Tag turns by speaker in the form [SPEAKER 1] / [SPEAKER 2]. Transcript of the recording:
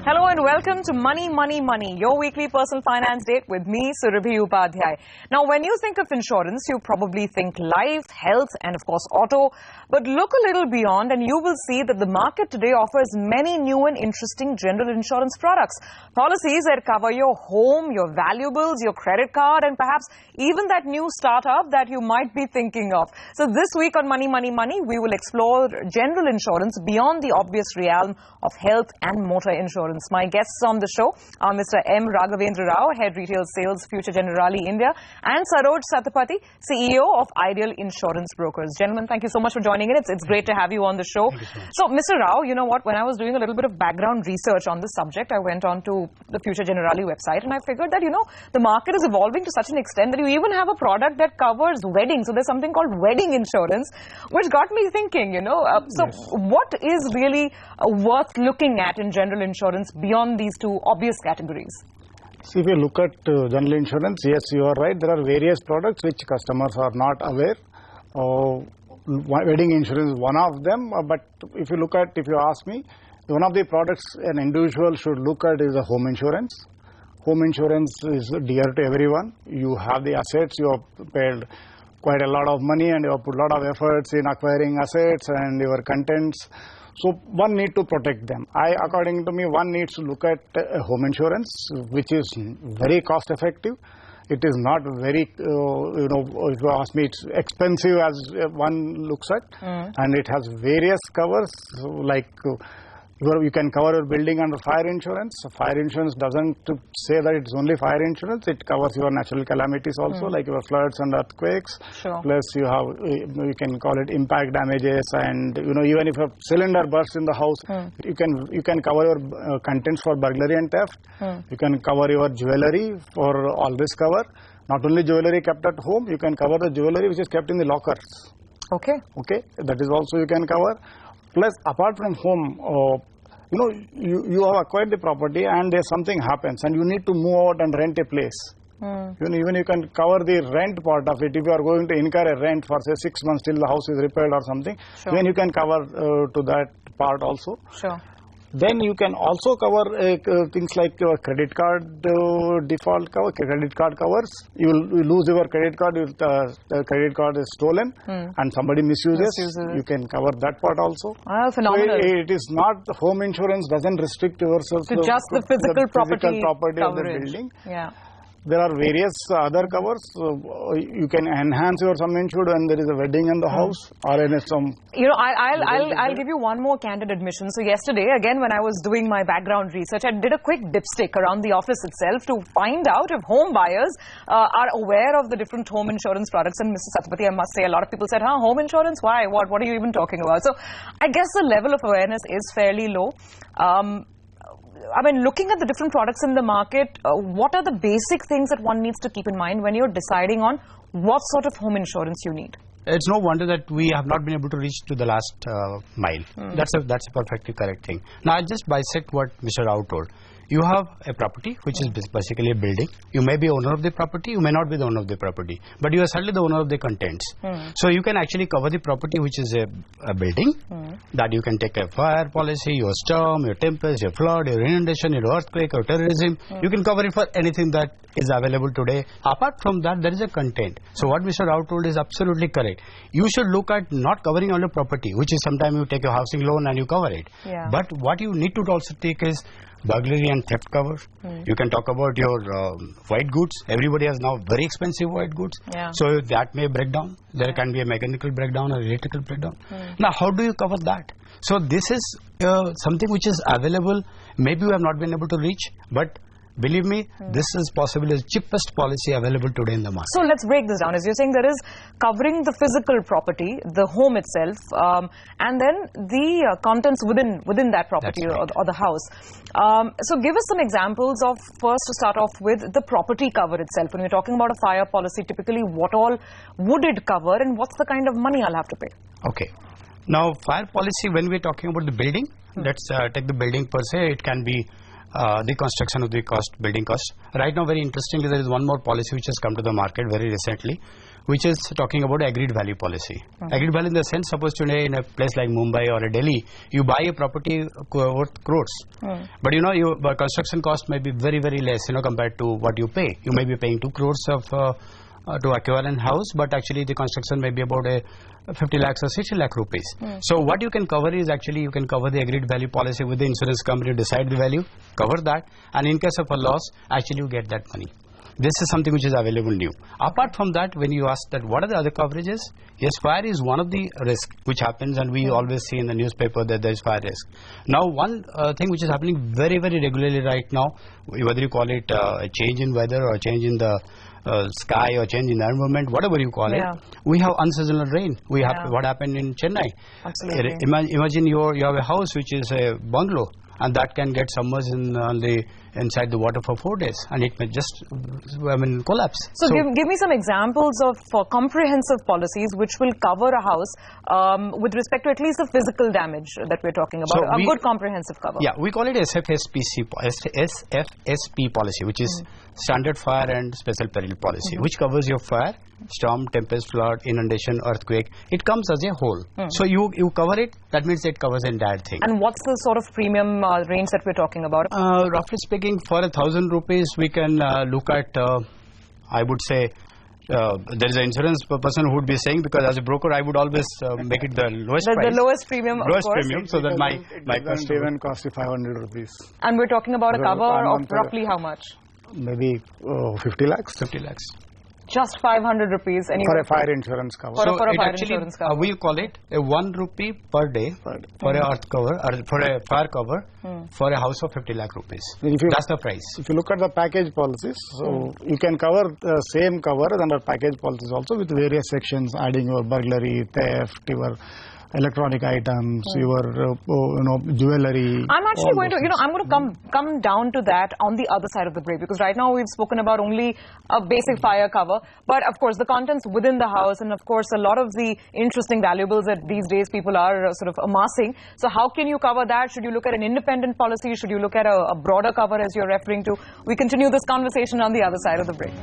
[SPEAKER 1] Hello and welcome to Money, Money, Money, your weekly personal finance date with me, Surabhi Upadhyay. Now, when you think of insurance, you probably think life, health, and of course auto. But look a little beyond and you will see that the market today offers many new and interesting general insurance products. Policies that cover your home, your valuables, your credit card, and perhaps even that new startup that you might be thinking of. So this week on Money, Money, Money, we will explore general insurance beyond the obvious realm of health and motor insurance. My guests on the show are Mr. M. Raghavendra Rao, Head Retail Sales, Future Generali India, and Saroj Satapathy, CEO of Ideal Insurance Brokers. Gentlemen, thank you so much for joining in. It's great to have you on the show. So, Mr. Rao, you know what? When I was doing a little bit of background research on this subject, I went on to the Future Generali website and I figured that, the market is evolving to such an extent that you even have a product that covers weddings. So, there's something called wedding insurance, which got me thinking, what is really worth looking at in general insurance beyond these two obvious categories?
[SPEAKER 2] See, if you look at general insurance, yes, you are right. There are various products which customers are not aware. Wedding insurance is one of them. But if you ask me, one of the products an individual should look at is a home insurance. Home insurance is dear to everyone. You have the assets, you have paid quite a lot of money and you have put a lot of efforts in acquiring assets and your contents. So one need to protect them. According to me, one needs to look at home insurance, which is very cost effective. It is not very, if you ask me, it's expensive as one looks at. And it has various covers, like you can cover your building under fire insurance. Fire insurance doesn't say that it's only fire insurance. It covers your natural calamities also, like your floods and earthquakes.
[SPEAKER 1] Sure.
[SPEAKER 2] Plus you can call it impact damages, and even if a cylinder bursts in the house, you can cover your contents for burglary and theft. You can cover your jewelry for all this cover. Not only jewelry kept at home, you can cover the jewelry which is kept in the lockers.
[SPEAKER 1] Okay.
[SPEAKER 2] That is also you can cover. Plus, apart from home, you have acquired the property and there's something happens and you need to move out and rent a place. Even you can cover the rent part of it. If you are going to incur a rent for say 6 months till the house is repaired or something, then you can cover to that part also.
[SPEAKER 1] Sure.
[SPEAKER 2] Then you can also cover things like your credit card default cover, credit card covers. You will lose your credit card if the credit card is stolen and somebody misuses. You can cover that part also.
[SPEAKER 1] Phenomenal.
[SPEAKER 2] So it is not, home insurance doesn't restrict yourself
[SPEAKER 1] to just the physical property
[SPEAKER 2] of the building.
[SPEAKER 1] Yeah.
[SPEAKER 2] There are various other covers. You can enhance your sum insured when there is a wedding in the house or in some.
[SPEAKER 1] I'll give you one more candid admission. So yesterday, again, when I was doing my background research, I did a quick dipstick around the office itself to find out if home buyers are aware of the different home insurance products. And Mr. Satapathy, I must say, a lot of people said, home insurance? Why? What are you even talking about? So I guess the level of awareness is fairly low. Looking at the different products in the market, what are the basic things that one needs to keep in mind when you're deciding on what sort of home insurance you need?
[SPEAKER 3] It's no wonder that we have not been able to reach to the last mile. That's a perfectly correct thing. Now, I'll just bisect what Mr. Rao told. You have a property, which is basically a building. You may be owner of the property, you may not be the owner of the property, but you are certainly the owner of the contents. So you can actually cover the property, which is a building, that you can take a fire policy, your storm, your tempest, your flood, your inundation, your earthquake, your terrorism. You can cover it for anything that is available today. Apart from that, there is a content. So what Mr. Rao told is absolutely correct. You should look at not covering all your property, which is sometimes you take a housing loan and you cover it. But what you need to also take is burglary and theft cover. You can talk about your white goods. Everybody has now very expensive white goods. So that may break down. There can be a mechanical breakdown or electrical breakdown. Now, how do you cover that? So this is something which is available. Maybe we have not been able to reach, but believe me, this is possibly the cheapest policy available today in the market.
[SPEAKER 1] So let's break this down. As you're saying, there is covering the physical property, the home itself, and then the contents within that property or the house. So give us some examples of, first to start off with, the property cover itself. When we're talking about a fire policy, typically what all would it cover and what's the kind of money I'll have to pay?
[SPEAKER 3] Okay. Now, fire policy, when we're talking about the building, let's take the building per se. It can be the construction of the cost, building cost. Right now, very interestingly, there is one more policy which has come to the market very recently, which is talking about agreed value policy. Agreed value in the sense, suppose today in a place like Mumbai or a Delhi, you buy a property worth crores, but you know, your construction cost may be very, very less, you know, compared to what you pay. You may be paying 2 crores of to acquire a house, but actually the construction may be about a 50 lakhs or 60 lakh rupees. So what you can cover is actually you can cover the agreed value policy with the insurance company, decide the value, cover that, and in case of a loss, actually you get that money. This is something which is available new. Apart from that, when you ask that what are the other coverages, yes, fire is one of the risks which happens, and we always see in the newspaper that there is fire risk. Now, one thing which is happening very, very regularly right now, whether you call it a change in weather or a change in the sky or change in the environment, whatever you call it, we have unseasonal rain. We have what happened in Chennai.
[SPEAKER 1] Absolutely.
[SPEAKER 3] Imagine you have a house which is a bungalow, and that can get submerged inside the water for 4 days, and it may just collapse.
[SPEAKER 1] So give me some examples of comprehensive policies which will cover a house with respect to at least the physical damage that we're talking about. So a good comprehensive cover.
[SPEAKER 3] Yeah, we call it SFSP policy, which is Standard Fire and Special Peril Policy, which covers your fire, storm, tempest, flood, inundation, earthquake. It comes as a whole. So you cover it, that means it covers the entire thing.
[SPEAKER 1] And what's the sort of premium range that we're talking about?
[SPEAKER 3] Roughly speaking, for 1,000 rupees, we can look at, I would say, there is an insurance person who would be saying, because as a broker, I would always make it the lowest price.
[SPEAKER 1] The lowest premium, of course.
[SPEAKER 3] Premium, so that my
[SPEAKER 2] customer even cost you 500 rupees.
[SPEAKER 1] And we're talking about a cover of roughly how much?
[SPEAKER 2] Maybe 50 lakhs.
[SPEAKER 3] 50 lakhs.
[SPEAKER 1] Just 500 rupees.
[SPEAKER 2] For a fire insurance cover.
[SPEAKER 3] So
[SPEAKER 1] for a fire
[SPEAKER 3] actually,
[SPEAKER 1] insurance cover.
[SPEAKER 3] We call it a 1 rupee per day for a earth cover, or for a fire cover for a house of 50 lakh rupees. That's the price.
[SPEAKER 2] If you look at the package policies, so you can cover the same cover under package policies also with various sections, adding your burglary, theft, your electronic items, your jewelry.
[SPEAKER 1] I'm actually going to, I'm going to come down to that on the other side of the break, because right now we've spoken about only a basic fire cover, but of course the contents within the house, and of course a lot of the interesting valuables that these days people are sort of amassing. So how can you cover that? Should you look at an independent policy? Should you look at a broader cover as you're referring to? We continue this conversation on the other side of the break.